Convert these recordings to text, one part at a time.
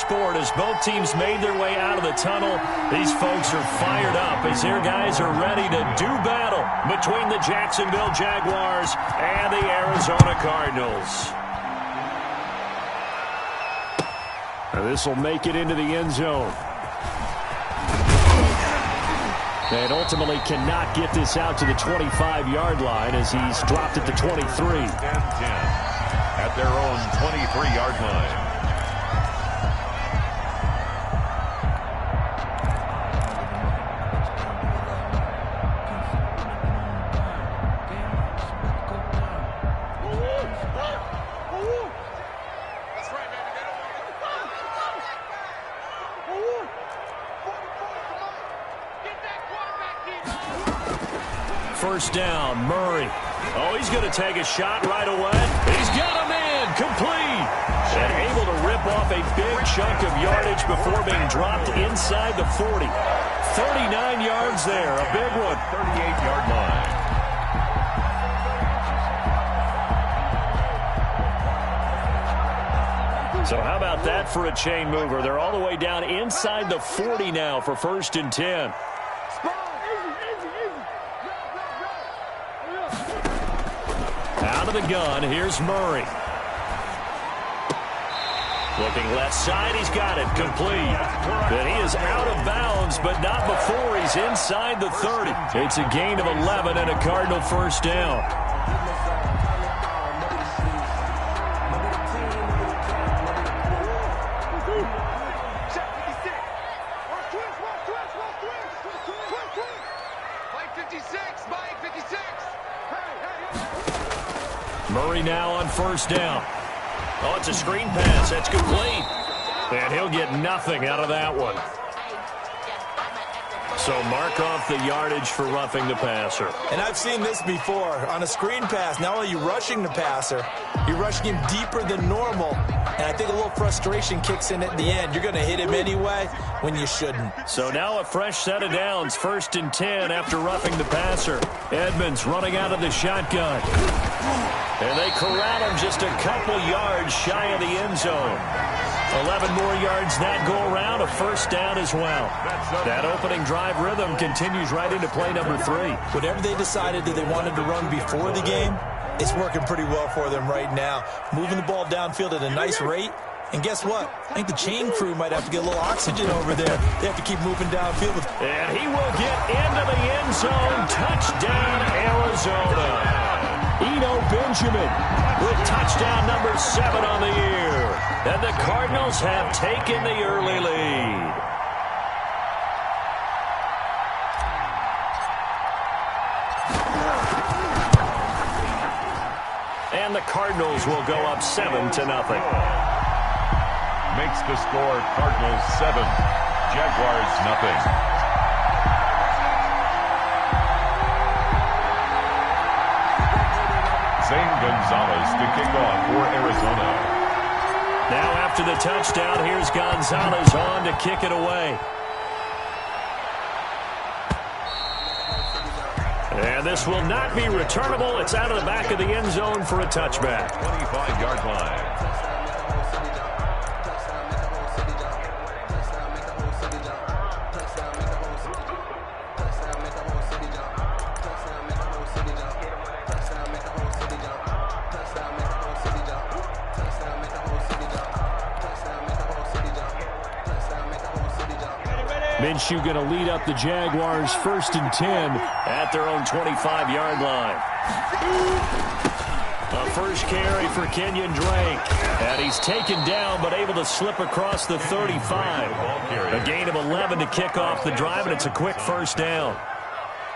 sport as both teams made their way out of the tunnel. These folks are fired up as their guys are ready to do battle between the Jacksonville Jaguars and the Arizona Cardinals. This will make it into the end zone. And ultimately cannot get this out to the 25-yard line as he's dropped at the 23. 10-10 at their own 23-yard line. First down, Murray. Oh, he's going to take a shot right away. He's got him in, complete. And able to rip off a big chunk of yardage before being dropped inside the 40. 39 yards there, a big one. 38-yard line. So how about that for a chain mover? They're all the way down inside the 40 now for 1st and 10. Out of the gun, here's Murray. Looking left side, he's got it, complete. But he is out of bounds, but not before he's inside the 30. It's a gain of 11 and a Cardinal first down. Murray now on first down. Oh, it's a screen pass. That's complete. And he'll get nothing out of that one. So mark off the yardage for roughing the passer. And I've seen this before. On a screen pass, not only are you rushing the passer, you're rushing him deeper than normal. And I think a little frustration kicks in at the end. You're going to hit him anyway when you shouldn't. So now a fresh set of downs. 1st and 10 after roughing the passer. Edmonds running out of the shotgun. And they corral him just a couple yards shy of the end zone. 11 more yards that go around, a first down as well. That opening drive rhythm continues right into play number 3. Whatever they decided that they wanted to run before the game, it's working pretty well for them right now. Moving the ball downfield at a nice rate. And guess what? I think the chain crew might have to get a little oxygen over there. They have to keep moving downfield. And he will get into the end zone. Touchdown, Arizona. Eno Benjamin with touchdown number 7 on the year. And the Cardinals have taken the early lead. And the Cardinals will go up 7-0. Makes the score Cardinals 7, Jaguars nothing. Zane Gonzalez to kick off for Arizona. Now after the touchdown, here's Gonzalez on to kick it away. And this will not be returnable. It's out of the back of the end zone for a touchback. 25-yard line. Minshew going to lead up the Jaguars 1st and 10 at their own 25-yard line. A first carry for Kenyon Drake. And he's taken down but able to slip across the 35. A gain of 11 to kick off the drive, and it's a quick first down.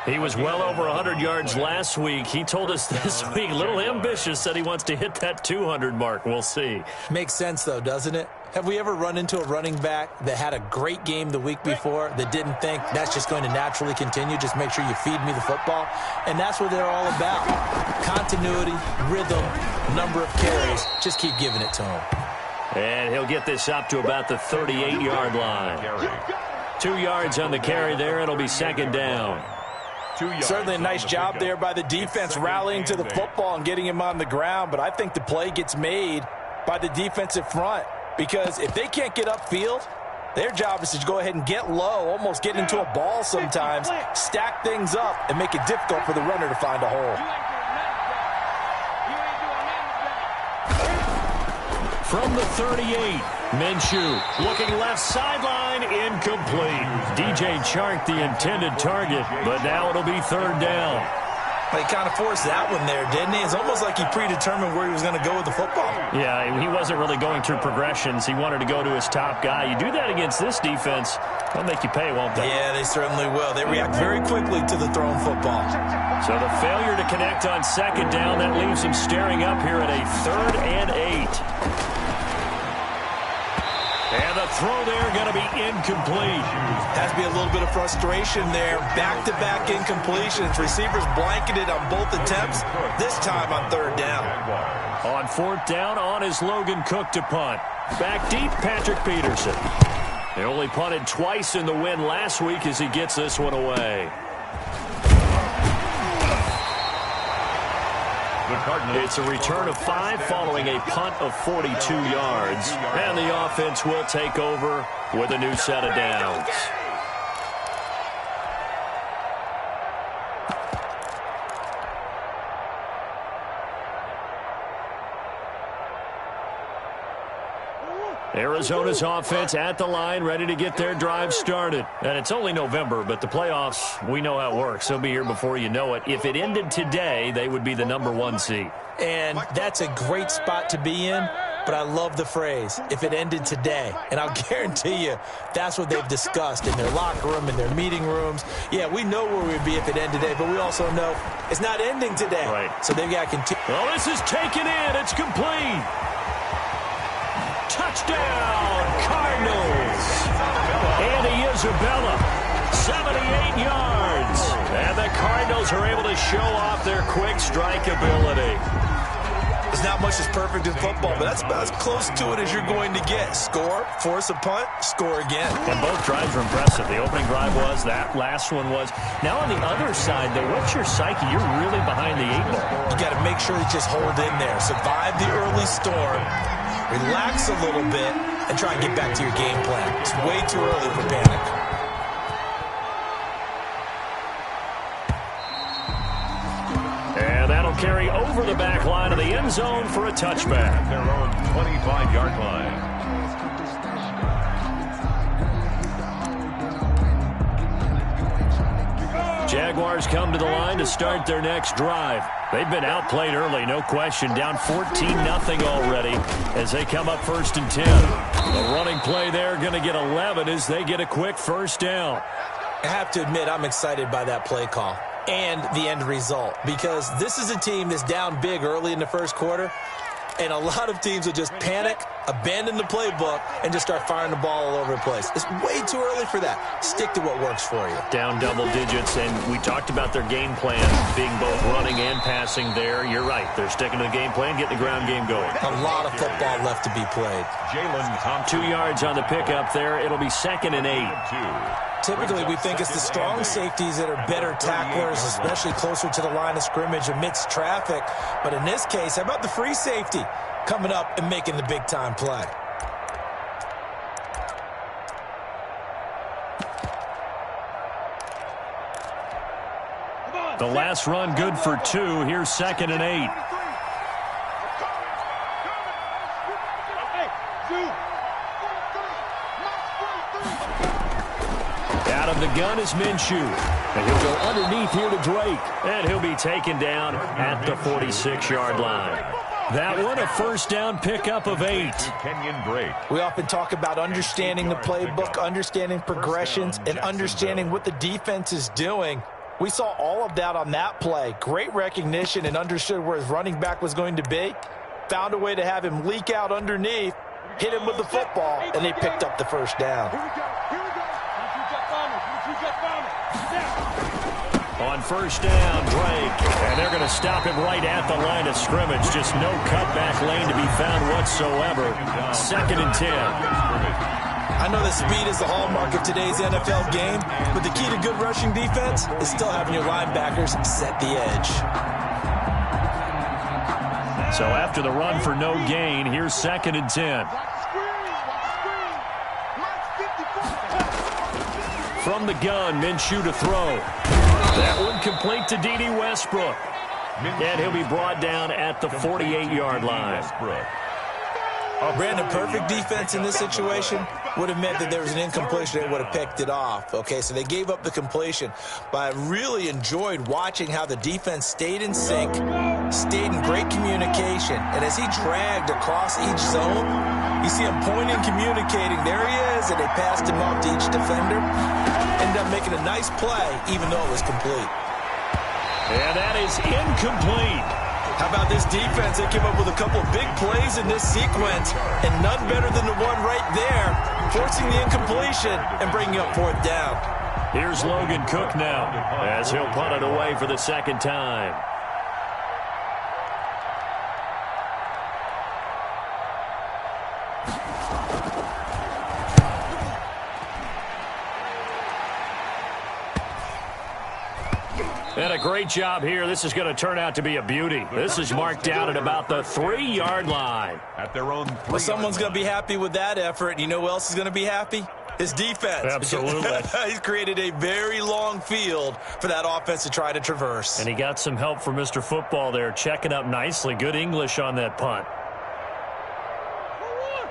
He was well over 100 yards last week. He told us this week, a little ambitious, said he wants to hit that 200 mark. We'll see. Makes sense, though, doesn't it? Have we ever run into a running back that had a great game the week before that didn't think that's just going to naturally continue? Just make sure you feed me the football. And that's what they're all about. Continuity, rhythm, number of carries. Just keep giving it to him. And he'll get this up to about the 38-yard line. 2 yards on the carry there. It'll be second down. Certainly a nice job there by the defense rallying to the football and getting him on the ground. But I think the play gets made by the defensive front. Because if they can't get upfield, their job is to go ahead and get low, almost get into a ball sometimes, stack things up, and make it difficult for the runner to find a hole. From the 38, Minshew looking left sideline, incomplete. DJ Chark the intended target, but now it'll be third down. He kind of forced that one there, didn't he? It's almost like he predetermined where he was going to go with the football. Yeah, he wasn't really going through progressions. He wanted to go to his top guy. You do that against this defense, they'll make you pay, won't they? Yeah, they certainly will. They react very quickly to the thrown football. So the failure to connect on second down, that leaves him staring up here at a 3rd and 8. And the throw there going to be incomplete. Has to be a little bit of frustration there. Back-to-back incompletions. Receivers blanketed on both attempts, this time on 3rd down. On 4th down, on is Logan Cook to punt. Back deep, Patrick Peterson. They only punted twice in the win last week as he gets this one away. It's a return of 5 following a punt of 42 yards. And the offense will take over with a new set of downs. Arizona's offense at the line, ready to get their drive started. And it's only November, but the playoffs, we know how it works. They'll be here before you know it. If it ended today, they would be the #1 seed. And that's a great spot to be in, but I love the phrase, if it ended today. And I'll guarantee you, that's what they've discussed in their locker room, in their meeting rooms. Yeah, we know where we'd be if it ended today, but we also know it's not ending today. Right. So they've got to continue. Well, this is taken in. It's complete. Touchdown, Cardinals. Andy Isabella, 78 yards. And the Cardinals are able to show off their quick strike ability. There's not much that's perfect in football, but that's about as close to it as you're going to get. Score, force a punt, score again. And both drives were impressive. The opening drive was, that last one was. Now on the other side, though, what's your psyche? You're really behind the 8 ball. You got to make sure you just hold in there. Survive the early storm. Relax a little bit and try and get back to your game plan. It's way too early for panic. And that'll carry over the back line of the end zone for a touchback. Their own 25-yard line. Jaguars come to the line to start their next drive. They've been outplayed early, no question. Down 14-0 already as they come up 1st and 10. The running play there going to get 11 as they get a quick 1st down. I have to admit, I'm excited by that play call and the end result, because this is a team that's down big early in the 1st quarter, and a lot of teams will just panic, abandon the playbook, and just start firing the ball all over the place. It's way too early for that. Stick to what works for you. Down double digits, and we talked about their game plan being both running and passing there. You're right. They're sticking to the game plan, getting the ground game going. A lot of football left to be played. Jalen Thompson. 2 yards on the pickup there. It'll be 2nd and 8. Typically, we think it's the strong safeties that are better tacklers, especially closer to the line of scrimmage amidst traffic. But in this case, how about the free safety coming up and making the big-time play? The last run good for 2. Here's 2nd and 8. Out of the gun is Minshew. And he'll go underneath here to Drake. And he'll be taken down at the 46-yard line. That one, a 1st down pickup of 8. Kenyon Drake. We often talk about understanding the playbook, understanding progressions, and understanding what the defense is doing. We saw all of that on that play. Great recognition and understood where his running back was going to be. Found a way to have him leak out underneath, hit him with the football, and they picked up the 1st down. On 1st down, Drake. And they're going to stop him right at the line of scrimmage. Just no cutback lane to be found whatsoever. 2nd and 10. I know that speed is the hallmark of today's NFL game, but the key to good rushing defense is still having your linebackers set the edge. So after the run for no gain, here's 2nd and 10. From the gun, Minshew to throw. That one complete to D.D. Westbrook. And he'll be brought down at the 48-yard line. Brandon, perfect defense in this situation would have meant that there was an incompletion. They would have picked it off. Okay, so they gave up the completion. But I really enjoyed watching how the defense stayed in sync, stayed in great communication. And as he dragged across each zone, you see him pointing, communicating. There he is, and they passed him off to each defender. Ended up making a nice play, even though it was complete. And that is incomplete. How about this defense? They came up with a couple big plays in this sequence, and none better than the one right there, forcing the incompletion and bringing up 4th down. Here's Logan Cook now, as he'll punt it away for the second time. And a great job here. This is going to turn out to be a beauty. This is marked down at about the 3-yard line. At their own 3. Well, someone's going to be happy with that effort. You know who else is going to be happy? His defense. Absolutely. He's created a very long field for that offense to try to traverse. And he got some help from Mr. Football there, checking up nicely. Good English on that punt.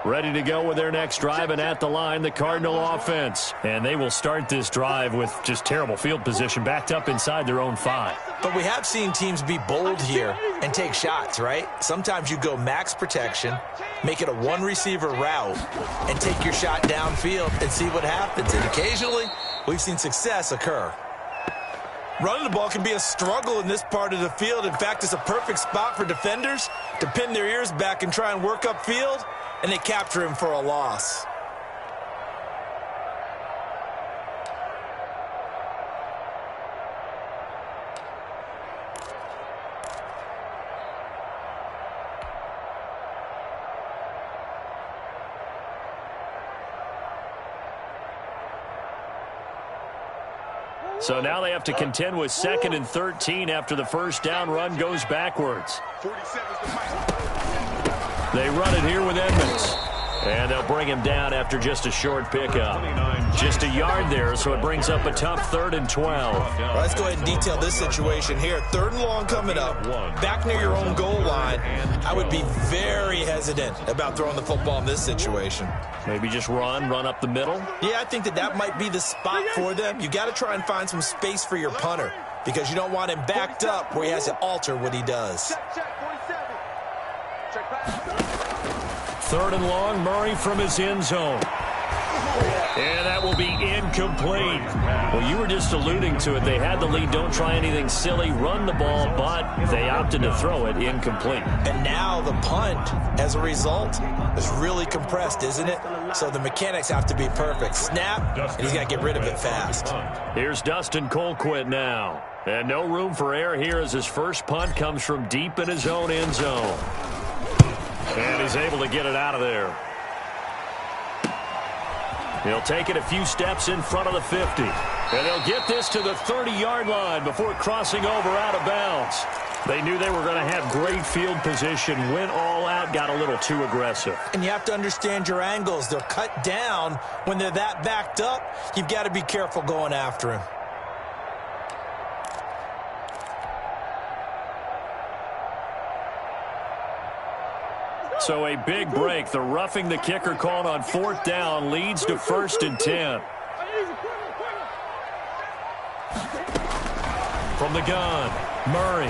Ready to go with their next drive, and at the line, the Cardinal offense. And they will start this drive with just terrible field position, backed up inside their own 5. But we have seen teams be bold here and take shots, right? Sometimes you go max protection, make it a one-receiver route, and take your shot downfield and see what happens. And occasionally, we've seen success occur. Running the ball can be a struggle in this part of the field. In fact, it's a perfect spot for defenders to pin their ears back and try and work upfield, and they capture him for a loss. So now they have to contend with 2nd and 13 after the first down run goes backwards. They run it here with Edmonds. And they'll bring him down after just a short pickup. Just a yard there, so it brings up a tough 3rd and 12. Well, let's go ahead and detail this situation here. 3rd and long coming up, back near your own goal line. I would be very hesitant about throwing the football in this situation. Maybe just run up the middle? Yeah, I think that might be the spot for them. You got to try and find some space for your punter because you don't want him backed up where he has to alter what he does. 3rd and long, Murray from his end zone. And that will be incomplete. Well, you were just alluding to it. They had the lead. Don't try anything silly. Run the ball, but they opted to throw it incomplete. And now the punt, as a result, is really compressed, isn't it? So the mechanics have to be perfect. Snap, and he's got to get rid of it fast. Here's Dustin Colquitt now. And no room for error here as his first punt comes from deep in his own end zone. And he's able to get it out of there. He'll take it a few steps in front of the 50. And they'll get this to the 30-yard line before crossing over out of bounds. They knew they were going to have great field position, went all out, got a little too aggressive. And you have to understand your angles. They're cut down. When they're that backed up, you've got to be careful going after him. So a big break. The roughing the kicker called on 4th down leads to 1st and 10. From the gun, Murray.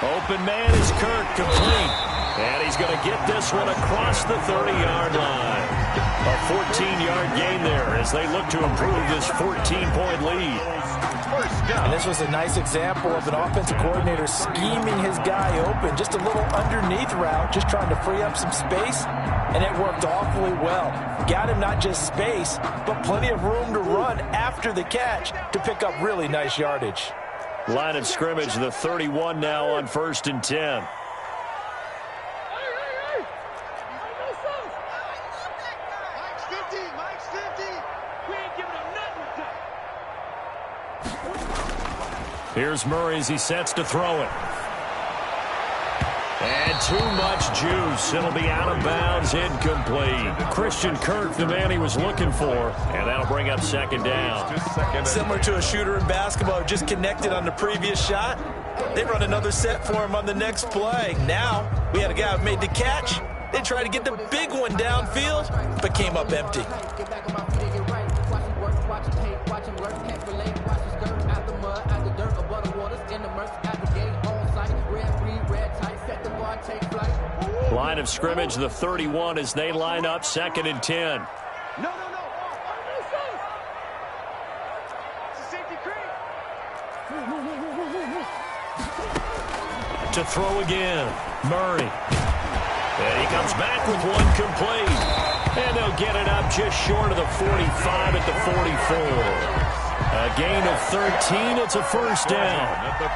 Open man is Kirk, complete. And he's going to get this one across the 30-yard line. A 14-yard gain there as they look to improve this 14-point lead. And this was a nice example of an offensive coordinator scheming his guy open. Just a little underneath route, just trying to free up some space, and it worked awfully well. Got him not just space, but plenty of room to run after the catch to pick up really nice yardage. Line of scrimmage, the 31 now on 1st and 10. Here's Murray as he sets to throw it. And too much juice. It'll be out of bounds, incomplete. Christian Kirk, the man he was looking for, and that'll bring up second down. Similar to a shooter in basketball, just connected on the previous shot. They run another set for him on the next play. Now, we had a guy who made the catch. They tried to get the big one downfield, but came up empty. Line of scrimmage, the 31, as they line up, 2nd and 10. To throw again, Murray. And he comes back with one complete. And they'll get it up just short of the 45 at the 44. A gain of 13. It's a first down.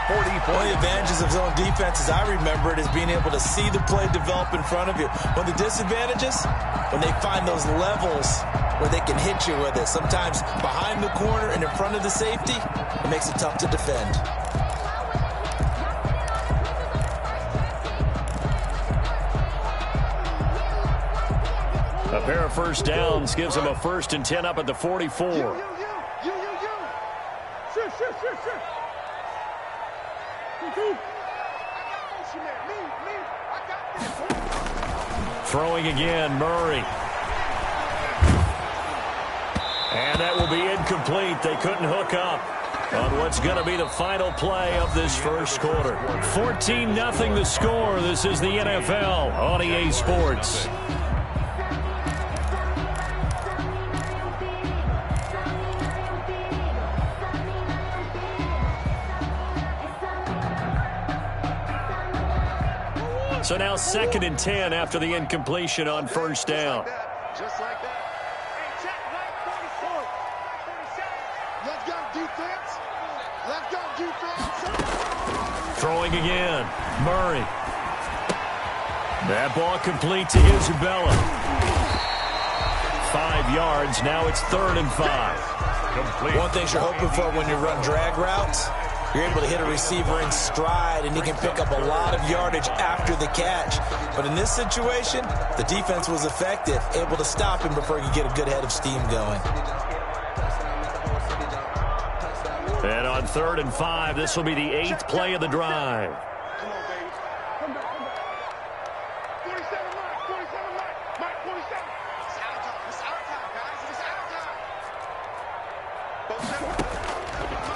One of the advantages of zone defense, as I remember it, is being able to see the play develop in front of you. One of the disadvantages, when they find those levels where they can hit you with it, sometimes behind the corner and in front of the safety, it makes it tough to defend. A pair of first downs gives them a 1st and 10 up at the 44. Throwing again, Murray. And that will be incomplete. They couldn't hook up on what's going to be the final play of this first quarter. 14-0 the score. This is the NFL on EA Sports. So now 2nd and 10 after the incompletion on first down. Just like that. Hey, check, right, 44. Let's go, defense. Let's go, defense. Throwing again. Murray. That ball complete to Isabella. 5 yards. Now it's 3rd and 5. Complete. One thing you're hoping for when you run drag routes, you're able to hit a receiver in stride, and he can pick up a lot of yardage after the catch. But in this situation, the defense was effective, able to stop him before he could get a good head of steam going. And on 3rd and 5, this will be the 8th play of the drive. Come on, baby. Come back. 47, Mike. 47, Mike. Mike, 47. It's our time. It's our time, guys. It's our time.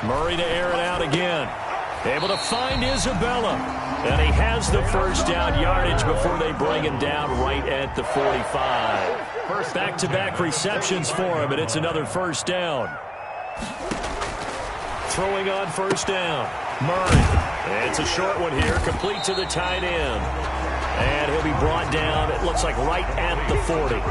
Murray to air it out again. Able to find Isabella. And he has the first down yardage before they bring him down right at the 45. First back-to-back receptions for him, and it's another first down. Throwing on first down. Murray. It's a short one here, complete to the tight end. And he'll be brought down, it looks like right at the 40. 82.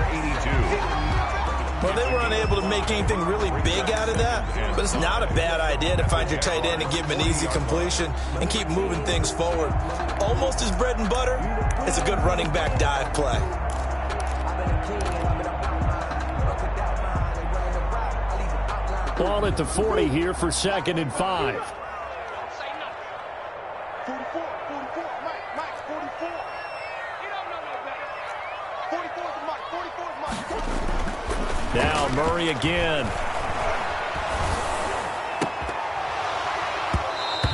Well, they were unable to make anything really big out of that, but it's not a bad idea to find your tight end and give him an easy completion and keep moving things forward. Almost his bread and butter, it's a good running back dive play. Ball at the 40 here for 2nd and 5. 44, 44, Mike, 44. You don't know no better. 44 is Mike, 44 is Mike. Now Murray again.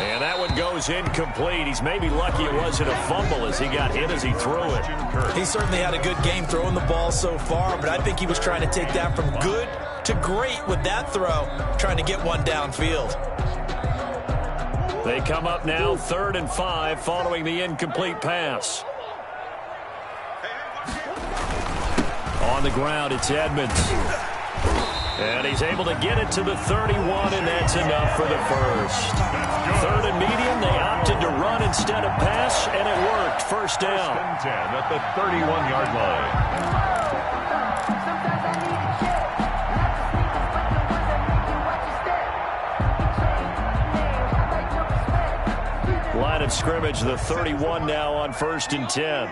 And that one goes incomplete. He's maybe lucky it wasn't a fumble as he got hit as he threw it. He certainly had a good game throwing the ball so far, but I think he was trying to take that from good to great with that throw, trying to get one downfield. They come up now 3rd and 5 following the incomplete pass. On the ground, it's Edmonds. And he's able to get it to the 31, and that's enough for the first. 3rd and medium, they opted to run instead of pass, and it worked. First down. 10 at the 31-yard line. Line of scrimmage, the 31 now on 1st and 10.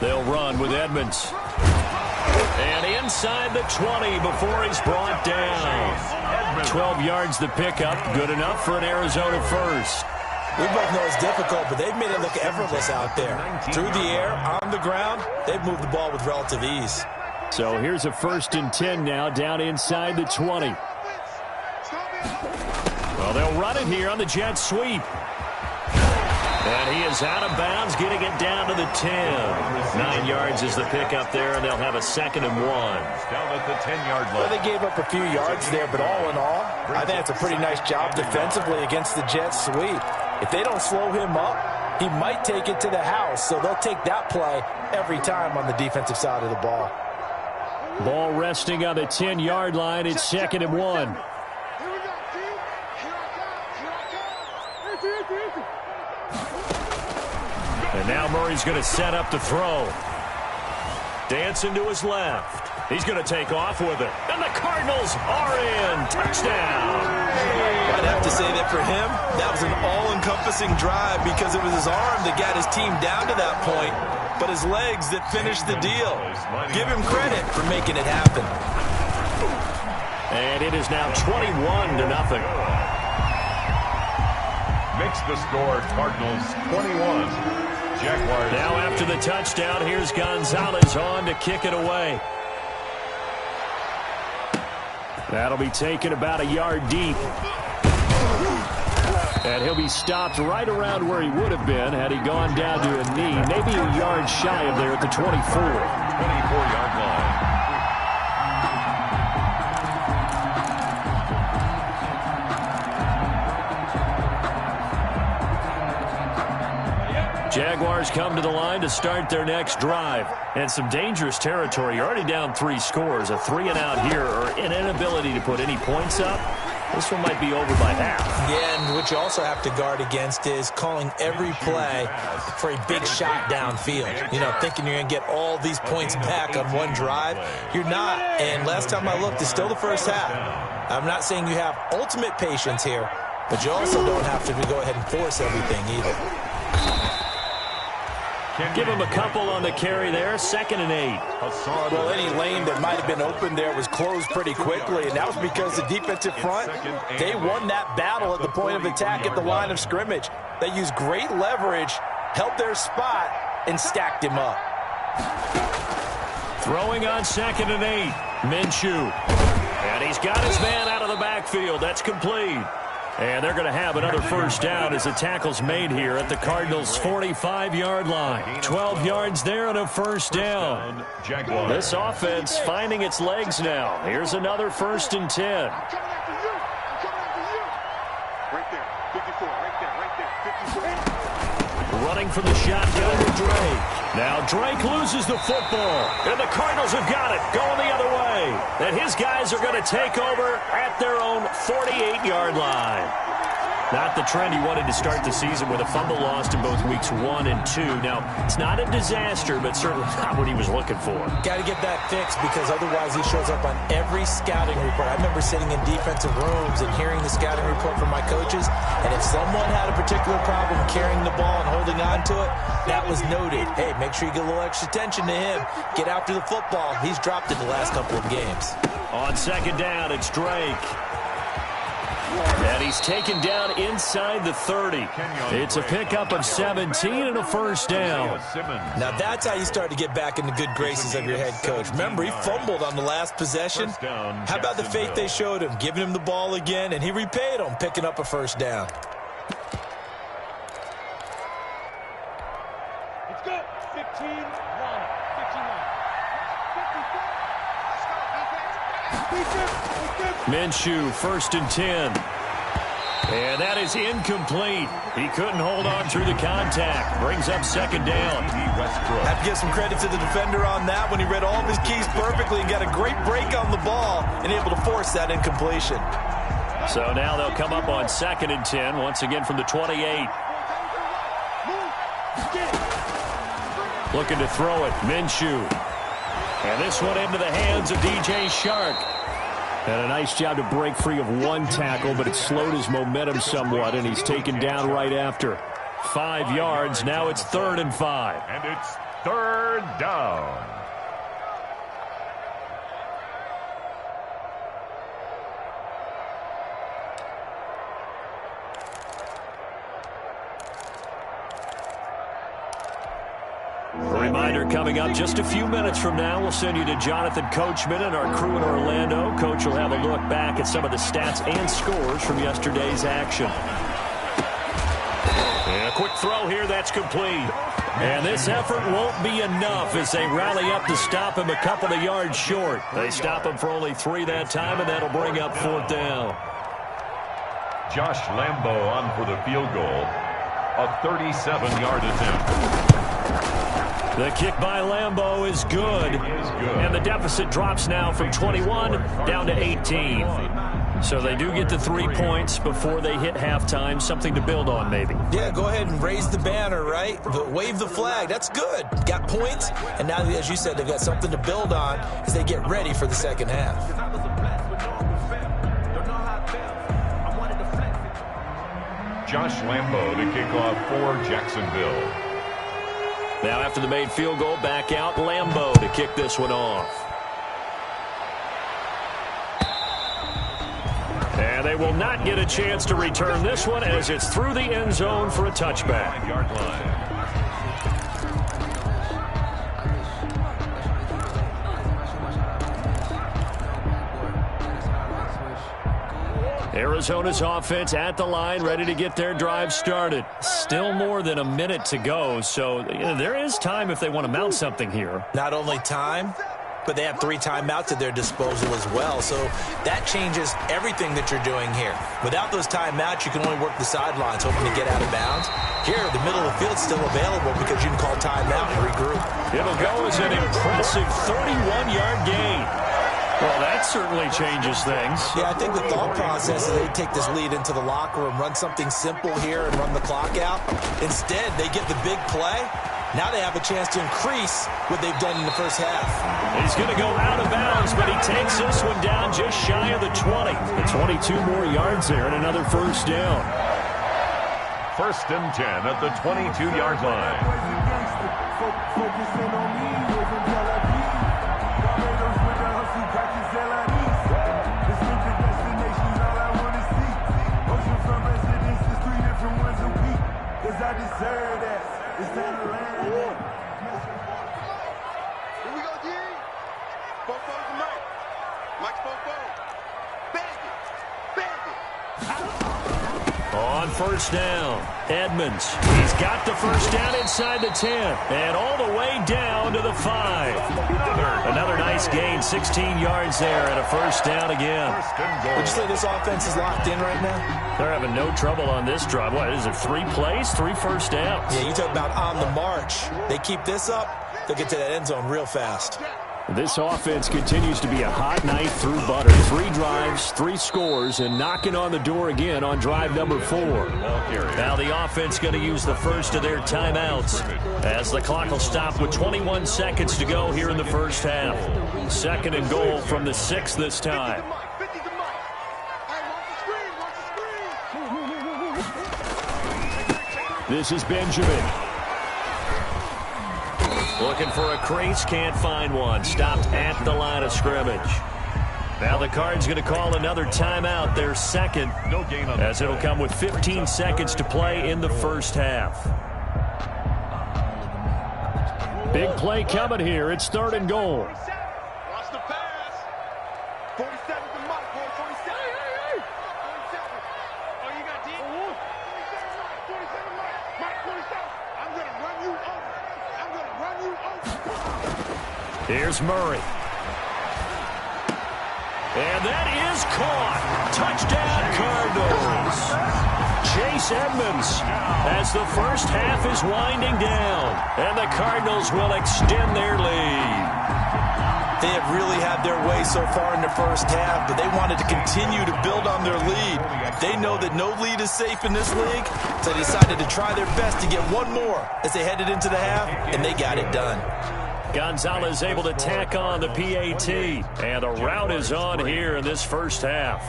They'll run with Edmonds. And inside the 20 before he's brought down. 12 yards the pickup, good enough for an Arizona first. We both know it's difficult, but they've made it look effortless out there. Through the air, on the ground, they've moved the ball with relative ease. So here's a 1st and 10 now, down inside the 20. Well, they'll run it here on the jet sweep. And he is out of bounds, getting it down to the 10. 9 yards is the pickup there, and they'll have a 2nd and 1. Down at the 10-yard line. Well, they gave up a few yards there, but all in all, I think it's a pretty nice job defensively against the jet sweep. If they don't slow him up, he might take it to the house, so they'll take that play every time on the defensive side of the ball. Ball resting on the 10-yard line. It's 2nd and 1. Here we go, team. Here I come. Here I come. And now Murray's going to set up to throw. Dancing to his left. He's going to take off with it. And the Cardinals are in. Touchdown. I'd have to say that for him, that was an all-encompassing drive because it was his arm that got his team down to that point, but his legs that finished the deal. Give him credit for making it happen. And it is now 21-0. Makes the score Cardinals 21. Jaguars. Now after the touchdown, here's Gonzalez on to kick it away. That'll be taken about a yard deep. And he'll be stopped right around where he would have been had he gone down to a knee. Maybe a yard shy of there at the 24. 24-yard line. Jaguars come to the line to start their next drive. And some dangerous territory. You're already down 3 scores. A 3-and-out here or an inability to put any points up. This one might be over by half. Yeah, and what you also have to guard against is calling every play for a big shot downfield. You know, thinking you're going to get all these points back on one drive. You're not. And last time I looked, it's still the first half. I'm not saying you have ultimate patience here, but you also don't have to go ahead and force everything either. Give him a couple on the carry there. 2nd and 8. Well, any lane that might have been open there was closed pretty quickly, and that was because the defensive front, they won that battle at the point of attack at the line of scrimmage. They used great leverage, held their spot, and stacked him up. Throwing on 2nd and 8. Minshew. And he's got his man out of the backfield. That's complete. And they're going to have another first down as the tackle's made here at the Cardinals' 45-yard line. 12 yards there and a first down. This offense finding its legs now. Here's another 1st and 10. I'm coming after you. I'm coming after you. Right there. 54. Right there. Right there. 54. Running from the shotgun to Drake. Now Drake loses the football. And the Cardinals have got it going the other way. And his guys are going to take over at their own 48-yard line. Not the trend he wanted to start the season with a fumble lost in both weeks 1 and 2. Now, it's not a disaster, but certainly not what he was looking for. Got to get that fixed because otherwise he shows up on every scouting report. I remember sitting in defensive rooms and hearing the scouting report from my coaches, and if someone had a particular problem carrying the ball and holding on to it, that was noted. Hey, make sure you get a little extra attention to him. Get after the football. He's dropped it the last couple of games. On 2nd down, it's Drake. And he's taken down inside the 30. It's a pickup of 17 and a first down. Now that's how you start to get back in the good graces of your head coach. Remember, he fumbled on the last possession. How about the faith they showed him, giving him the ball again, and he repaid them, picking up a first down. Let's go. 15-1. 15-1. Minshew, 1st and 10. And that is incomplete. He couldn't hold on through the contact. Brings up 2nd down. Have to give some credit to the defender on that when he read all of his keys perfectly and got a great break on the ball and able to force that incompletion. So now they'll come up on 2nd and 10, once again from the 28. Looking to throw it, Minshew. And this one into the hands of DJ Shark. And a nice job to break free of one tackle, but it slowed his momentum somewhat, and he's taken down right after. 5 yards. Now it's 3rd and 5. And it's 3rd down. Reminder coming up just a few minutes from now, we'll send you to Jonathan Coachman and our crew in Orlando. Coach will have a look back at some of the stats and scores from yesterday's action. And a quick throw here, that's complete. And this effort won't be enough as they rally up to stop him a couple of yards short. They stop him for only 3 that time, and that'll bring up 4th down. Josh Lambo on for the field goal. A 37-yard attempt. The kick by Lambo is good. And the deficit drops now from 21 down to 18. So they do get the 3 points before they hit halftime. Something to build on, maybe. Yeah, go ahead and raise the banner, right? But wave the flag. That's good. Got points. And now, as you said, they've got something to build on as they get ready for the second half. Josh Lambo to kick off for Jacksonville. Now after the made field goal, back out Lambo to kick this one off. And they will not get a chance to return this one as it's through the end zone for a touchback. 5-yard line. Arizona's offense at the line, ready to get their drive started. Still more than a minute to go, so there is time if they want to mount something here. Not only time, but they have 3 timeouts at their disposal as well. So that changes everything that you're doing here. Without those timeouts, you can only work the sidelines, hoping to get out of bounds. Here, the middle of the field's still available because you can call timeout and regroup. It'll go as an impressive 31-yard gain. Well, that certainly changes things. Yeah, I think the thought process is they take this lead into the locker room, run something simple here and run the clock out. Instead, they get the big play. Now they have a chance to increase what they've done in the first half. He's going to go out of bounds, but he takes this one down just shy of the 20. The 22 more yards there and another first down. 1st and 10 at the 22-yard line. On first down, Edmonds. He's got the first down inside the 10 and all the way down to the 5. Another nice gain, 16 yards there and a first down again. Would you say this offense is locked in right now? They're having no trouble on this drive. What is it, 3 plays, 3 first downs? Yeah, you talk about on the march. They keep this up, they'll get to that end zone real fast. This offense continues to be a hot knife through butter. 3 drives, 3 scores, and knocking on the door again on drive number 4. Now the offense going to use the first of their timeouts as the clock will stop with 21 seconds to go here in the first half. 2nd and goal from the 6 this time. This is Benjamin. Looking for a crease, can't find one. Stopped at the line of scrimmage. Now the Cards going to call another timeout, their 2nd, as it'll come with 15 seconds to play in the first half. Big play coming here. It's 3rd and goal. Watch the pass. 47 to Mike, boy. 47. 47. Oh, you got D? 47 Mike. Mike, 47. I'm going to run you over. I'm going to run you over. Here's Murray. And that is caught. Touchdown, Cardinals. Chase Edmonds as the first half is winding down. And the Cardinals will extend their lead. They have really had their way so far in the first half, but they wanted to continue to build on their lead. They know that no lead is safe in this league, so they decided to try their best to get one more as they headed into the half, and they got it done. Gonzalez able to tack on the PAT, and the route is on here in this first half.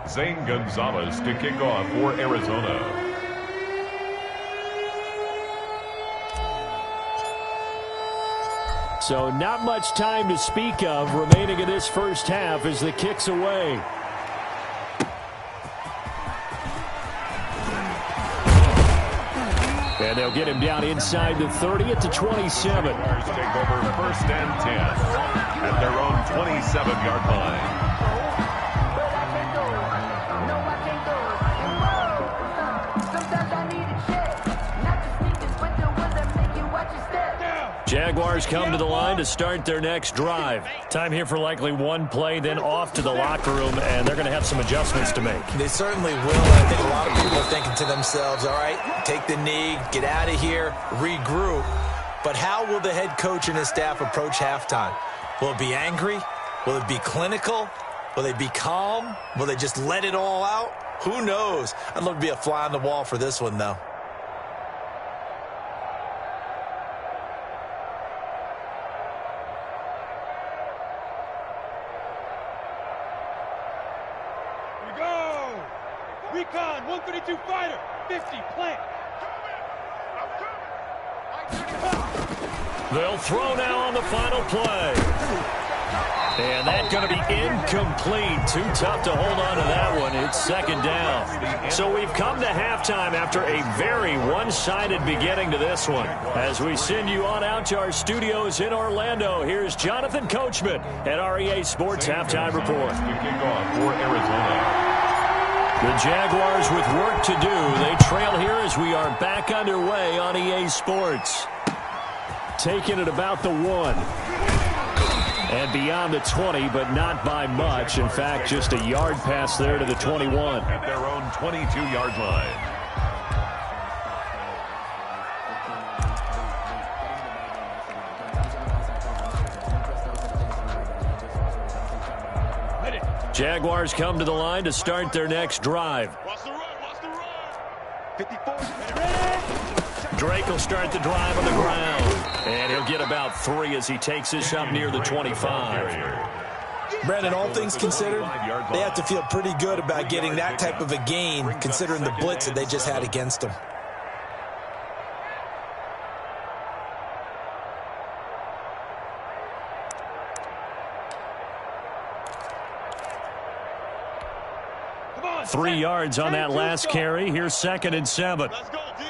Zane Gonzalez to kick off for Arizona. So not much time to speak of remaining in this first half as the kick's away. And they'll get him down inside the 30 at the 27. Jaguars take over 1st and 10 at their own 27-yard line. Jaguars come to the line to start their next drive. Time here for likely one play, then off to the locker room, and they're going to have some adjustments to make. They certainly will. I think a lot of people are thinking to themselves, all right, take the knee, get out of here, regroup. But how will the head coach and his staff approach halftime? Will it be angry? Will it be clinical? Will they be calm? Will they just let it all out? Who knows? I'd love to be a fly on the wall for this one, though. Recon, 132 fighter, 50, plant. They'll throw now on the final play. And that's going to be incomplete. Too tough to hold on to that one. It's 2nd down. So we've come to halftime after a very one-sided beginning to this one. As we send you on out to our studios in Orlando, here's Jonathan Coachman at REA Sports Halftime Report. We kick off for Arizona. The Jaguars with work to do. They trail here as we are back underway on EA Sports. Taking it about the 1. And beyond the 20, but not by much. In fact, just a yard pass there to the 21. At their own 22-yard line. Jaguars come to the line to start their next drive. Watch the run, watch the run. 54. Drake will start the drive on the ground. And he'll get about 3 as he takes this up near the 25. Brandon, all things considered, they have to feel pretty good about getting that type of a gain, considering the blitz that they just had against them. Come on, 3 yards on that last carry. Here's 2nd and 7. Let's go, D.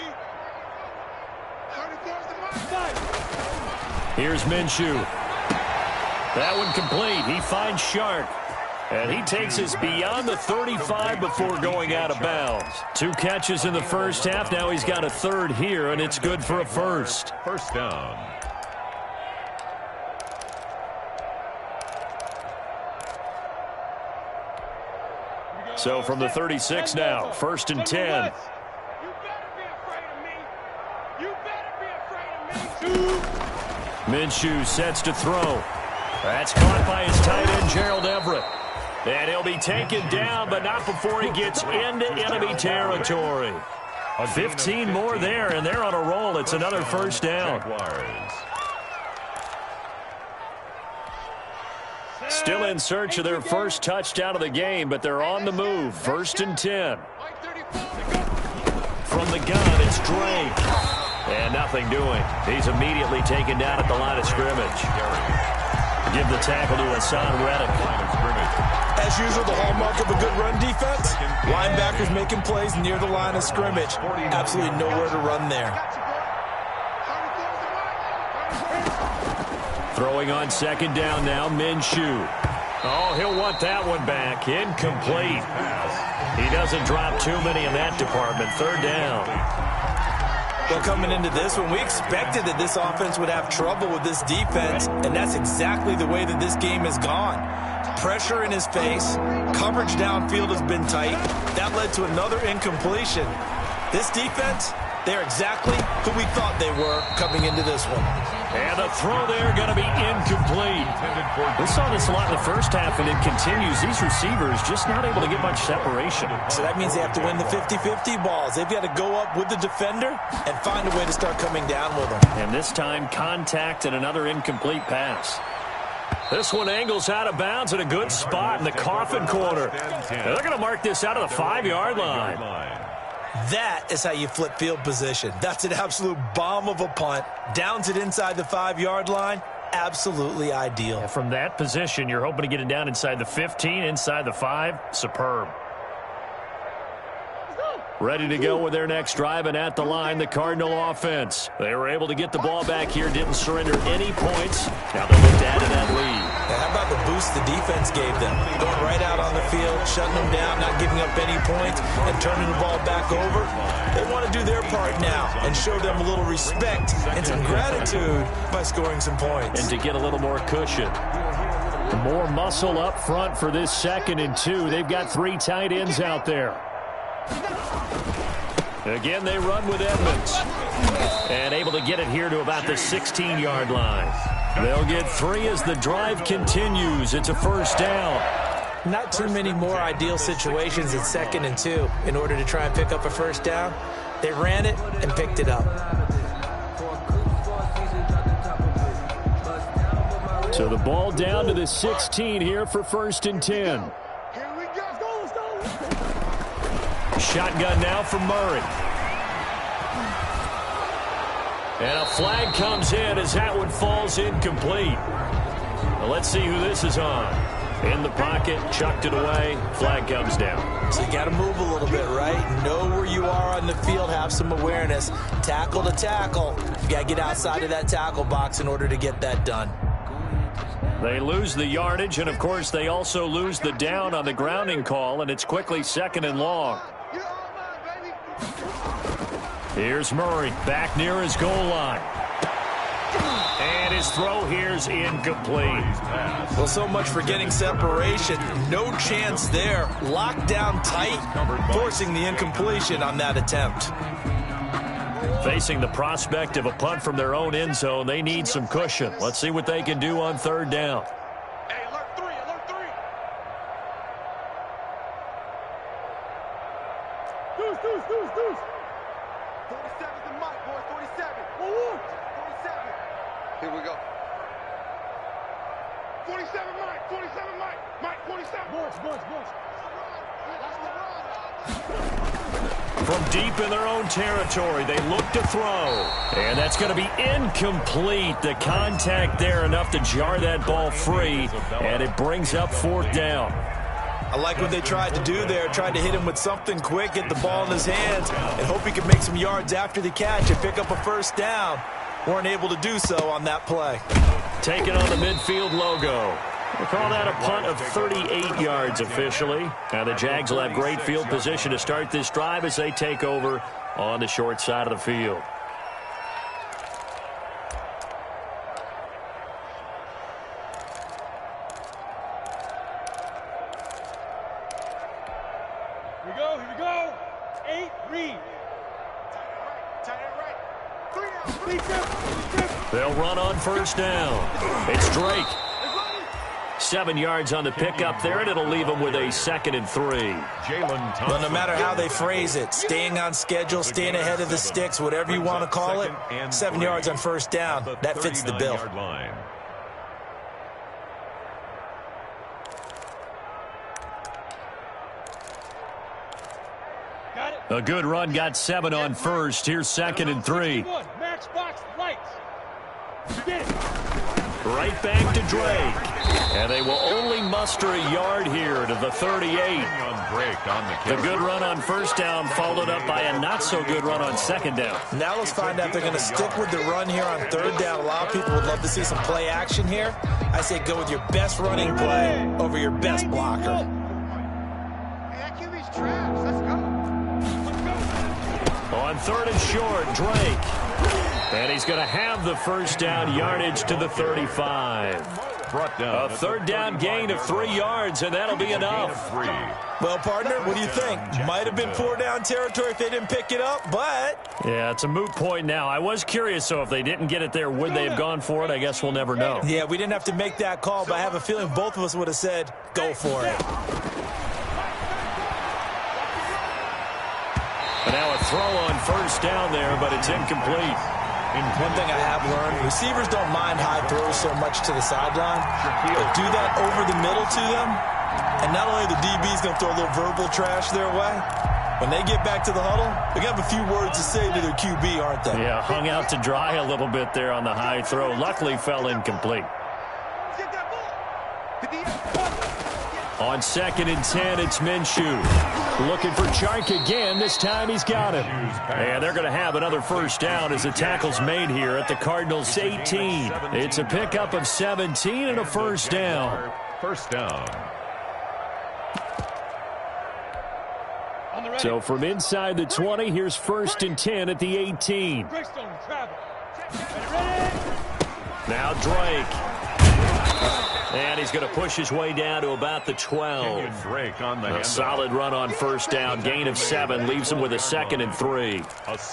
Here's Minshew. That one complete. He finds Shark. And he takes us beyond the 35 before going out of bounds. 2 catches in the first half. Now he's got a 3rd here, and it's good for a 1st. 1st down. So from the 36 now, 1st and 10. You better be afraid of me. You better be afraid of me. Minshew sets to throw. That's caught by his tight end, Gerald Everett. And he'll be taken down, but not before he gets into enemy territory. 15 more there, and they're on a roll. It's another 1st down. Still in search of their first touchdown of the game, but they're on the move. 1st and 10. From the gun, it's Drake. And nothing doing. He's immediately taken down at the line of scrimmage. Give the tackle to Hassan Reddick. As usual, the hallmark of a good run defense, linebackers making plays near the line of scrimmage. Absolutely nowhere to run there. Throwing on 2nd down now, Minshew. Oh, he'll want that one back. Incomplete. He doesn't drop too many in that department. 3rd down. Well, coming into this one, we expected that this offense would have trouble with this defense, and that's exactly the way that this game has gone. Pressure in his face, coverage downfield has been tight. That led to another incompletion. This defense, they're exactly who we thought they were coming into this one. And a throw there going to be incomplete. We saw this a lot in the first half, and it continues. These receivers just not able to get much separation. So that means they have to win the 50-50 balls. They've got to go up with the defender and find a way to start coming down with them. And this time, contact and another incomplete pass. This one angles out of bounds at a good spot in the coffin corner. And they're going to mark this out of the 5-yard line. That is how you flip field position. That's an absolute bomb of a punt. Downs it inside the 5-yard line. Absolutely ideal. From that position, you're hoping to get it down inside the 15, inside the 5. Superb. Ready to go with their next drive, and at the line, the Cardinal offense. They were able to get the ball back here, didn't surrender any points. Now they look to add to that lead. Now, how about the boost the defense gave them? Going right out on the field, shutting them down, not giving up any points, and turning the ball back over. They want to do their part now and show them a little respect and some gratitude by scoring some points. And to get a little more cushion. More muscle up front for this 2nd and 2. They've got 3 tight ends out there. Again, they run with Edmonds. And able to get it here to about the 16-yard line. They'll get 3 as the drive continues. It's a first down. Not too many more ideal situations at 2nd and 2 in order to try and pick up a first down. They ran it and picked it up. So the ball down to the 16 here for 1st and 10. Here we go. Let's go. Shotgun now for Murray. And a flag comes in as that one falls incomplete. Well, let's see who this is on. In the pocket, chucked it away, flag comes down. So you got to move a little bit, right? Know where you are on the field, have some awareness. Tackle to tackle. You got to get outside of that tackle box in order to get that done. They lose the yardage, and of course they also lose the down on the grounding call, and it's quickly 2nd and long. Here's Murray back near his goal line. And his throw here's incomplete. Well, so much for getting separation. No chance there. Locked down tight, forcing the incompletion on that attempt. Facing the prospect of a punt from their own end zone, they need some cushion. Let's see what they can do on 3rd down. Hey, alert 3, alert 3. Deuce. 47's the mic, boys, 47. 47. Here we go. 47 Mike, 47 Mike. Mike, 47. Boys. From deep in their own territory, they look to throw. And that's going to be incomplete. The contact there enough to jar that ball free. And it brings up 4th down. I like what they tried to do there. Tried to hit him with something quick, get the ball in his hands, and hope he could make some yards after the catch and pick up a first down. Weren't able to do so on that play. Taking on the midfield logo. We'll call that a punt of 38 yards officially. Now the Jags will have great field position to start this drive as they take over on the short side of the field. Here we go. 8, read. Tight end right. 3 down. They'll run on 1st down. It's Drake. 7 yards on the pickup there, and it'll leave them with a 2nd and 3. Well, no matter how they phrase it, staying on schedule, staying ahead of the sticks, whatever you want to call it, 7 yards on 1st down, that fits the bill. A good run, got 7 on 1st. Here's 2nd and 3. Matchbox lights. Right back to Drake. And they will only muster a yard here to the 38. The good run on 1st down followed up by a not-so-good run on 2nd down. Now let's find out if they're going to stick with the run here on 3rd down. A lot of people would love to see some play action here. I say go with your best running play over your best blocker. Hey, that QB's trash. Let's go. On 3rd and short, Drake. And he's going to have the first down, yardage to the 35. A 3rd down gain of 3 yards, and that'll be enough. Well, partner, what do you think? Might have been 4 down territory if they didn't pick it up, but... Yeah, it's a moot point now. I was curious, so if they didn't get it there, would they have gone for it? I guess we'll never know. Yeah, we didn't have to make that call, but I have a feeling both of us would have said, go for it. And now a throw on 1st down there, but it's incomplete. One thing I have learned, receivers don't mind high throws so much to the sideline, but do that over the middle to them, and not only the DB's going to throw a little verbal trash their way, when they get back to the huddle, they're going to have a few words to say to their QB, aren't they? Yeah, hung out to dry a little bit there on the high throw. Luckily fell incomplete. On 2nd and 10, it's Minshew. Looking for Chark again. This time he's got him. And they're going to have another first down as the tackle's made here at the Cardinals' 18. It's a pickup of 17 and a first down. First down. So from inside the 20, here's 1st and 10 at the 18. Now Drake. And he's going to push his way down to about the 12. Drake on the A solid run on first down. Gain of 7. Leaves him with a 2nd and 3.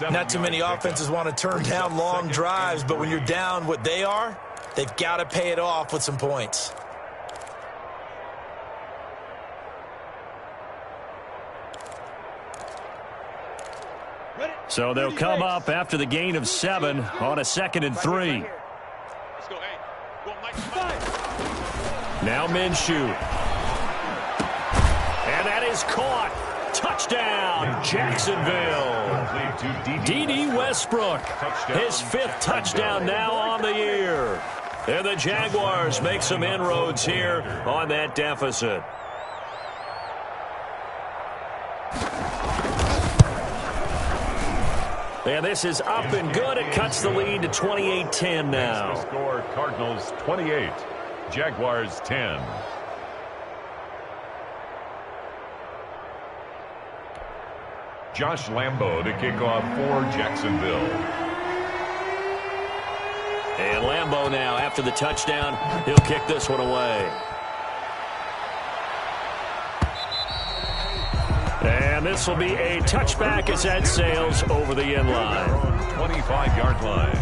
Not too many offenses want to turn down long drives, but when you're down what they are, they've got to pay it off with some points. So they'll come up after the gain of 7 on a 2nd and 3. Let's go, hey. Go, Mike. Now Minshew. And that is caught. Touchdown, Jacksonville. D.D. Westbrook, his 5th touchdown now on the year. And the Jaguars make some inroads here on that deficit. And this is up and good. It cuts the lead to 28-10 now. The score, Cardinals 28, Jaguars 10. Josh Lambo to kick off for Jacksonville. And Lambo now, after the touchdown, he'll kick this one away. And this will be a touchback as that sails over the end line. 25-yard line.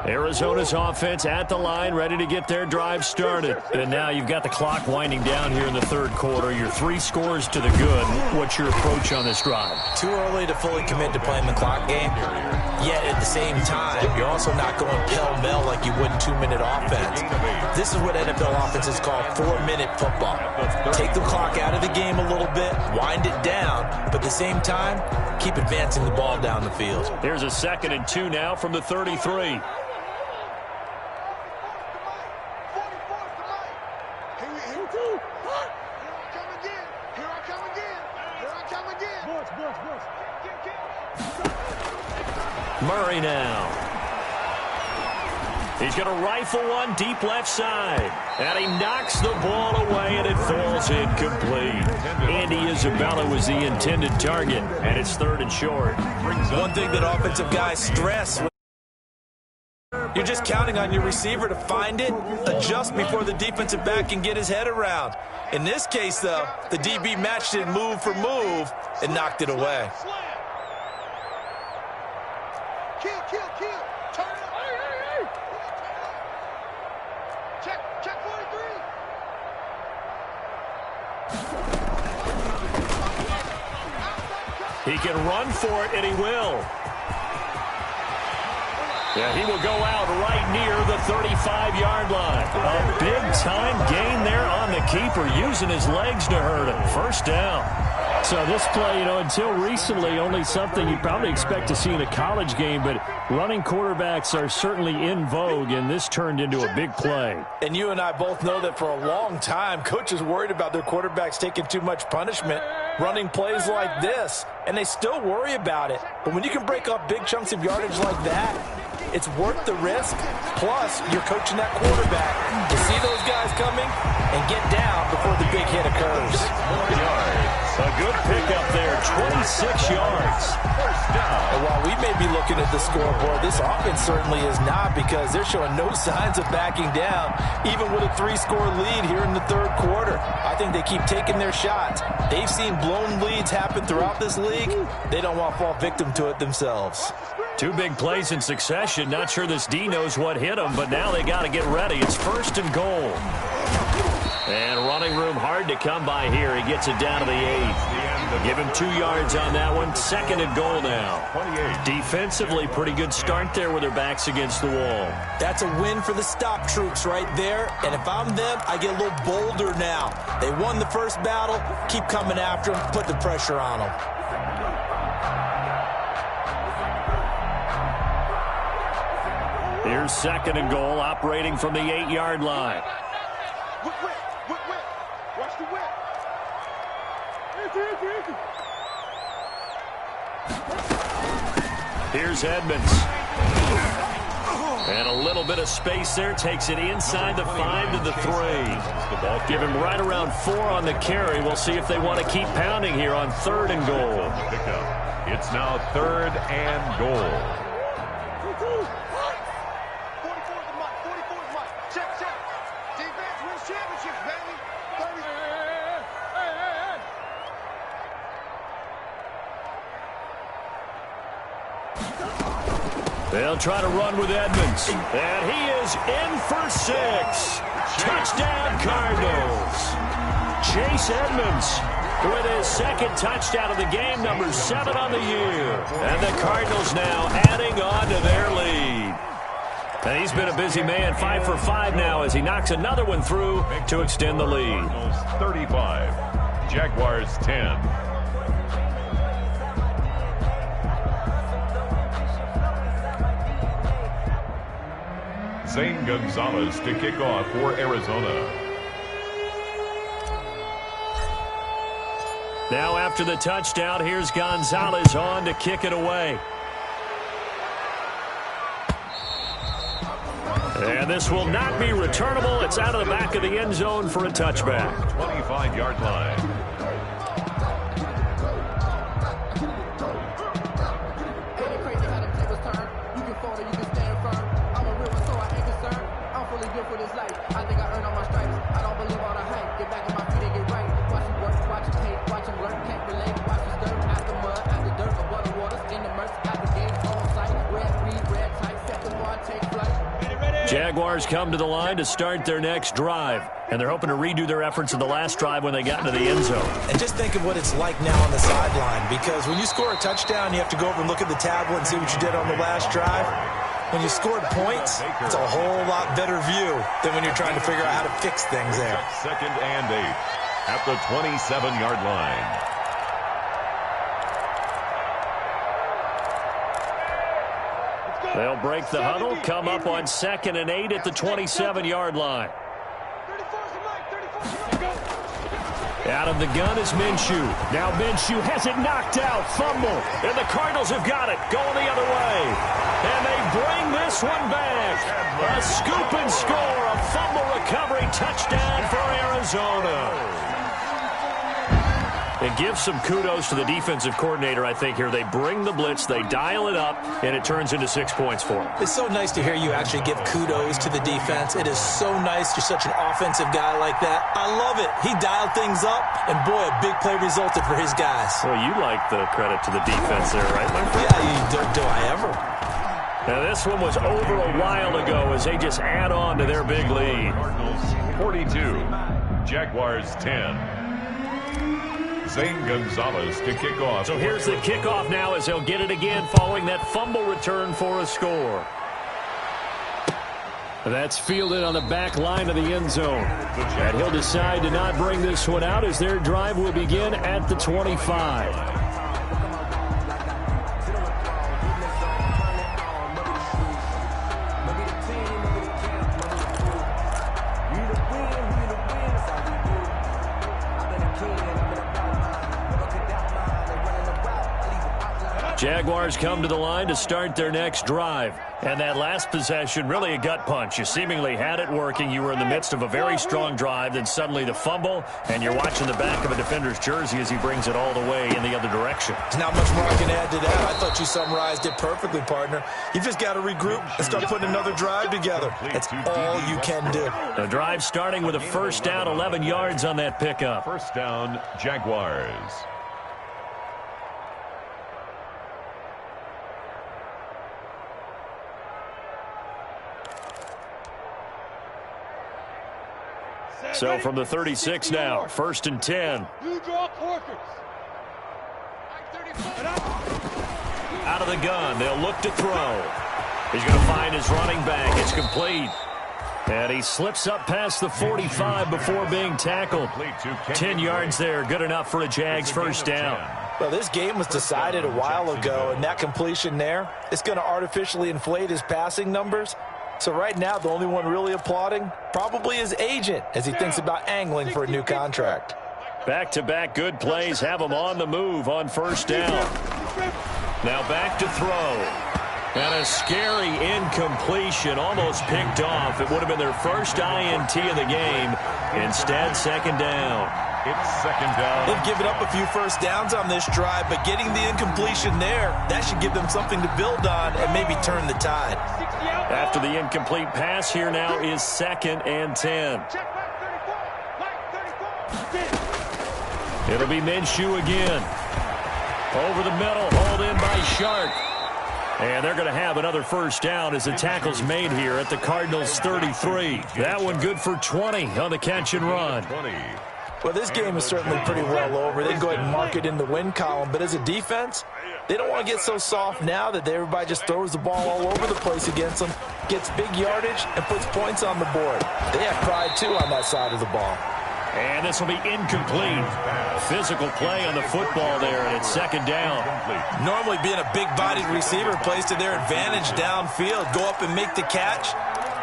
Arizona's offense at the line, ready to get their drive started. And now you've got the clock winding down here in the 3rd quarter. Your 3 scores to the good. What's your approach on this drive? Too early to fully commit to playing the clock game. Yet at the same time, you're also not going pell-mell like you would in 2-minute offense. This is what NFL offenses call 4-minute football. Take the clock out of the game a little bit, wind it down, but at the same time, keep advancing the ball down the field. Here's a 2nd and 2 now from the 33. Murray now. He's going to rifle one deep left side. And he knocks the ball away, and it falls incomplete. Andy Isabella was the intended target, and it's 3rd and short. One thing that offensive guys stress, you're just counting on your receiver to find it, adjust before the defensive back can get his head around. In this case, though, the DB matched it move for move and knocked it away. Kill. Turn it up. Hey. Check 43. He can run for it, and he will. Yeah, he will go out right near the 35-yard line. A big-time gain there on the keeper, using his legs to hurt him. First down. So this play, until recently, only something you'd probably expect to see in a college game, but running quarterbacks are certainly in vogue, and this turned into a big play. And you and I both know that for a long time, coaches worried about their quarterbacks taking too much punishment, running plays like this, and they still worry about it. But when you can break up big chunks of yardage like that, it's worth the risk. Plus, you're coaching that quarterback to see those guys coming and get down before the big hit occurs. A good pickup there, 26 yards. And while we may be looking at the scoreboard, this offense certainly is not, because they're showing no signs of backing down, even with a 3-score lead here in the 3rd quarter. I think they keep taking their shots. They've seen blown leads happen throughout this league. They don't want to fall victim to it themselves. 2 big plays in succession. Not sure this D knows what hit him, but now they got to get ready. It's 1st and goal. And running room hard hard to come by here. He gets it down to the 8. Give him 2 yards on that one. 2nd and goal now. Defensively, pretty good start there with their backs against the wall. That's a win for the stop troops right there. And if I'm them, I get a little bolder now. They won the first battle. Keep coming after them. Put the pressure on them. Here's 2nd and goal, operating from the 8-yard line. Whip. Watch the whip. Here's Edmonds. And a little bit of space there. Takes it inside the 5 to the 3. Give him right around 4 on the carry. We'll see if they want to keep pounding here on 3rd and goal. It's now 3rd and goal. 44's the mark. 44's mark. Check. Defense wins championships, baby. 30. They'll try to run with Edmonds. And he is in for 6. Touchdown, Cardinals. Chase Edmonds with his 2nd touchdown of the game, number 7 on the year. And the Cardinals now adding on to their lead. And he's been a busy man, 5 for 5 now as he knocks another one through to extend the lead. Cardinals 35, Jaguars 10. Zane Gonzalez to kick off for Arizona. Now after the touchdown, here's Gonzalez on to kick it away. And this will not be returnable. It's out of the back of the end zone for a touchback. 25-yard line. Jaguars come to the line to start their next drive. And they're hoping to redo their efforts in the last drive when they got into the end zone. And just think of what it's like now on the sideline. Because when you score a touchdown, you have to go over and look at the tablet and see what you did on the last drive. When you scored points, it's a whole lot better view than when you're trying to figure out how to fix things there. 2nd and 8 at the 27-yard line. They'll break the huddle, come up on 2nd and 8 at the 27-yard line. Out of the gun is Minshew. Now Minshew has it knocked out. Fumble. And the Cardinals have got it. Going the other way. And they bring this one back. A scoop and score. A fumble recovery touchdown for Arizona. And give some kudos to the defensive coordinator, I think, here. They bring the blitz, they dial it up, and it turns into 6 points for them. It's so nice to hear you actually give kudos to the defense. It is so nice. You're such an offensive guy like that. I love it. He dialed things up, and boy, a big play resulted for his guys. Well, you like the credit to the defense there, right, my friend? Yeah, do I ever? Now, this one was over a while ago as they just add on to their big lead. Cardinals 42, Jaguars 10. Zane Gonzalez to kick off. So here's the kickoff now as they'll get it again following that fumble return for a score. That's fielded on the back line of the end zone. And he'll decide to not bring this one out as their drive will begin at the 25. Jaguars come to the line to start their next drive. And that last possession, really a gut punch. You seemingly had it working. You were in the midst of a very strong drive. Then suddenly the fumble, and you're watching the back of a defender's jersey as he brings it all the way in the other direction. There's not much more I can add to that. I thought you summarized it perfectly, partner. You just got to regroup and start putting another drive together. That's all you can do. The drive starting with a first down, 11 yards on that pickup. First down, Jaguars. So from the 36 now, 1st and 10. You draw corkers. Out of the gun, they'll look to throw. He's going to find his running back. It's complete. And he slips up past the 45 before being tackled. 10 yards there, good enough for a Jags first down. Well, this game was decided a while ago, and that completion there, it's going to artificially inflate his passing numbers. So right now, the only one really applauding probably his agent as he thinks about angling for a new contract. Back-to-back good plays have him on the move on first down. Now back to throw. And a scary incompletion, almost picked off. It would have been their first INT of the game. Instead, second down. It's second down. They've given up a few first downs on this drive, but getting the incompletion there, that should give them something to build on and maybe turn the tide. After the incomplete pass, here now is 2nd and 10. It'll be Minshew again. Over the middle, hauled in by Shark. And they're going to have another first down as the tackle's made here at the Cardinals' 33. That one good for 20 on the catch and run. Well, this game is certainly pretty well over. They can go ahead and mark it in the win column. But as a defense, they don't want to get so soft now that everybody just throws the ball all over the place against them, gets big yardage, and puts points on the board. They have pride, too, on that side of the ball. And this will be incomplete. Physical play on the football there, and it's second down. Normally being a big-bodied receiver plays to their advantage downfield. Go up and make the catch,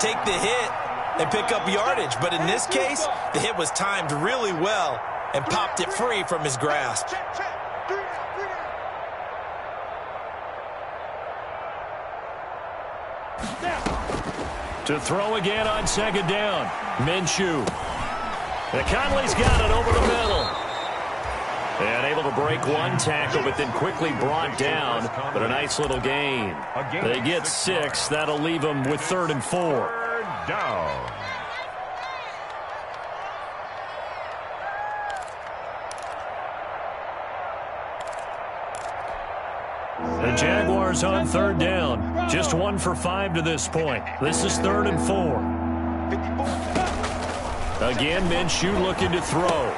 take the hit, and pick up yardage. But in this case, the hit was timed really well and popped it free from his grasp. To throw again on second down. Minshew. And Conley's got it over the middle. And able to break one tackle, but then quickly brought down. But a nice little gain. They get 6. That'll leave them with 3rd and 4. Third down. The Jaguars on 3rd down. Just 1 for 5 to this point. This is 3rd and 4. Again, Minshew looking to throw.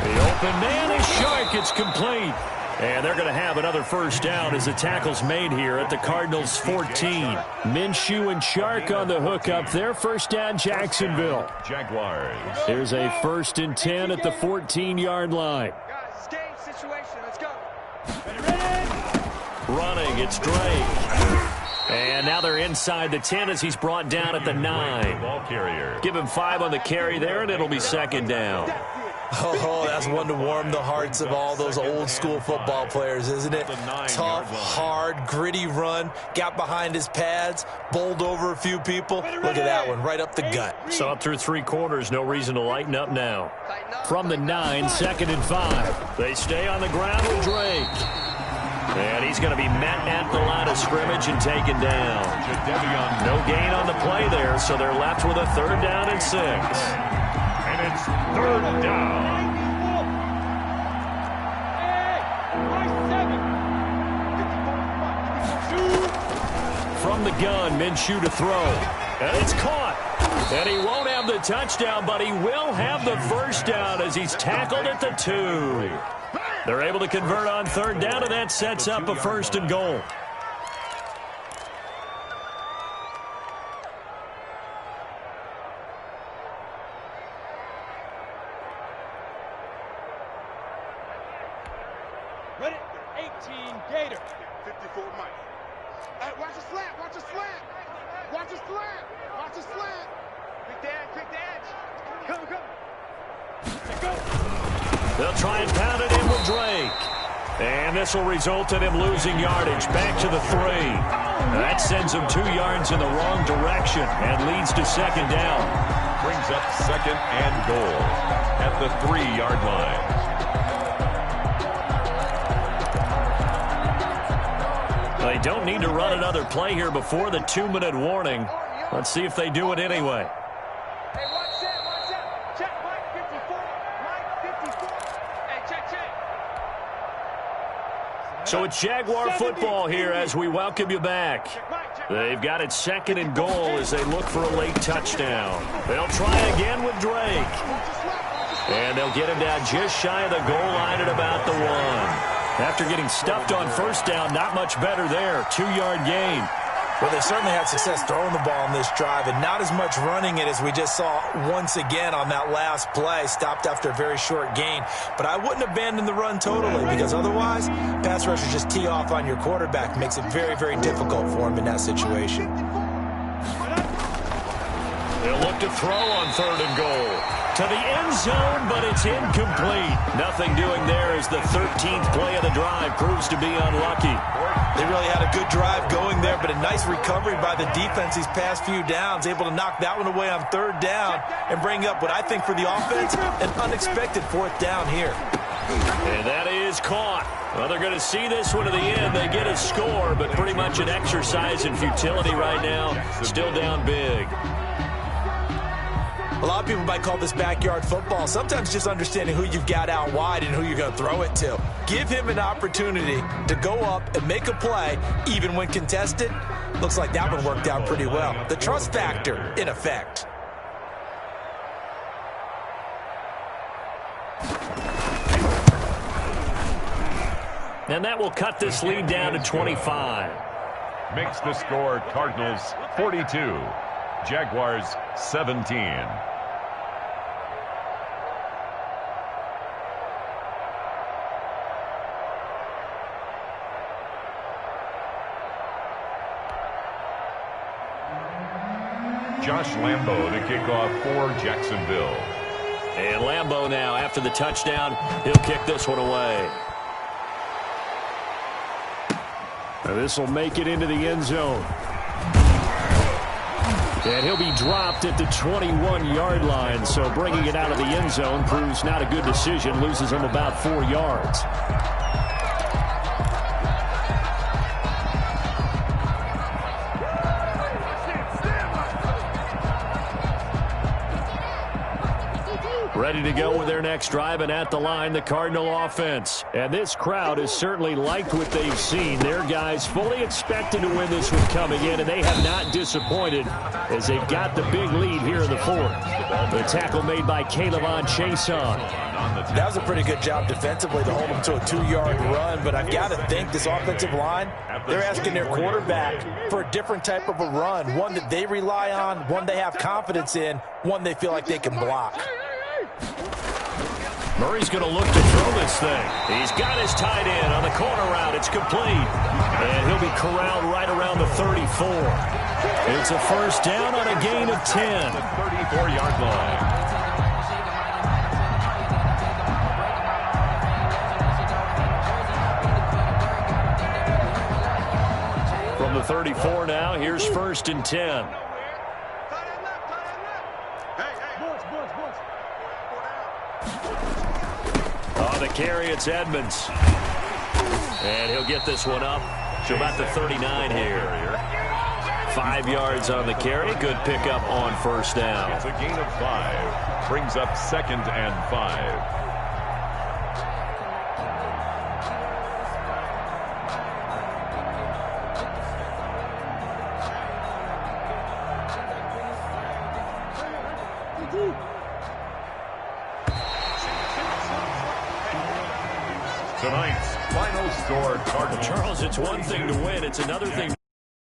The open man is Shark. It's complete. And they're going to have another first down as the tackle's made here at the Cardinals' 14. Minshew and Shark on the hookup. Their first down, Jacksonville. Jaguars. Here's a 1st and 10 at the 14-yard line. Guys, game situation. Let's go. Running, it's Drake. And now they're inside the 10 as he's brought down at the 9. Ball carrier. Give him 5 on the carry there, and it'll be second down. Oh, that's one to warm the hearts of all those old-school football players, isn't it? Tough, hard, gritty run, got behind his pads, bowled over a few people. Look at that one, right up the gut. So up through 3 quarters, no reason to lighten up now. From the 9, 2nd and 5. They stay on the ground with Drake. And he's going to be met at the line of scrimmage and taken down. No gain on the play there, so they're left with a 3rd down and 6. And it's 3rd down. From the gun, Minshew to throw. And it's caught. And he won't have the touchdown, but he will have the first down as he's tackled at the 2. They're able to convert on 3rd down, and that sets up a 1st and goal. Ready? 18 Gator. 54 Mike. Watch the slant. Watch the slant. Watch the slant. Watch the slant. Quick the edge. Come. They'll try and pound it in with Drake. And this will result in him losing yardage back to the 3. That sends him 2 yards in the wrong direction and leads to second down. Brings up 2nd and goal at the 3-yard line. They don't need to run another play here before the 2-minute warning. Let's see if they do it anyway. Hey, watch that. Check Mike 54. Mike 54. Hey, check. So it's Jaguar football here as we welcome you back. They've got it 2nd and goal as they look for a late touchdown. They'll try again with Drake. And they'll get him down just shy of the goal line at about the 1. After getting stuffed on first down, not much better there. 2-yard gain. Well, they certainly had success throwing the ball on this drive and not as much running it as we just saw once again on that last play. Stopped after a very short gain. But I wouldn't abandon the run totally because otherwise, pass rushers just tee off on your quarterback. Makes it very, very difficult for him in that situation. They'll look to throw on 3rd and goal. To the end zone, but it's incomplete. Nothing doing there as the 13th play of the drive proves to be unlucky. They really had a good drive going there, but a nice recovery by the defense these past few downs, able to knock that one away on 3rd down and bring up what I think for the offense, an unexpected 4th down here. And that is caught. Well, they're going to see this one to the end. They get a score, but pretty much an exercise in futility right now. Still down big. A lot of people might call this backyard football. Sometimes just understanding who you've got out wide and who you're going to throw it to. Give him an opportunity to go up and make a play, even when contested. Looks like that one worked out pretty well. The trust factor in effect. And that will cut this lead down to 25. Makes the score Cardinals 42, Jaguars 17. Josh Lambo to kick off for Jacksonville. And Lambo now, after the touchdown, he'll kick this one away. This will make it into the end zone. And he'll be dropped at the 21-yard line, so bringing it out of the end zone proves not a good decision, loses him about 4 yards. Ready to go with their next drive, and at the line, the Cardinal offense. And this crowd has certainly liked what they've seen. Their guys fully expected to win this one coming in, and they have not disappointed as they've got the big lead here in the 4th. The tackle made by Caleb Chason. That was a pretty good job defensively to hold them to a 2-yard run, but I've got to think this offensive line, they're asking their quarterback for a different type of a run, one that they rely on, one they have confidence in, one they feel like they can block. Murray's going to look to throw this thing. He's got his tight end on the corner route. It's complete. And he'll be corralled right around the 34. It's a first down on a gain of 10. 34-yard line. From the 34 now, here's 1st and 10. On the carry, it's Edmonds. And he'll get this one up to about the 39 here. 5 yards on the carry. Good pickup on 1st down. It's a gain of 5. Brings up 2nd and 5. Tonight's final score, Cardinals. Charles, it's one thing to win. It's another thing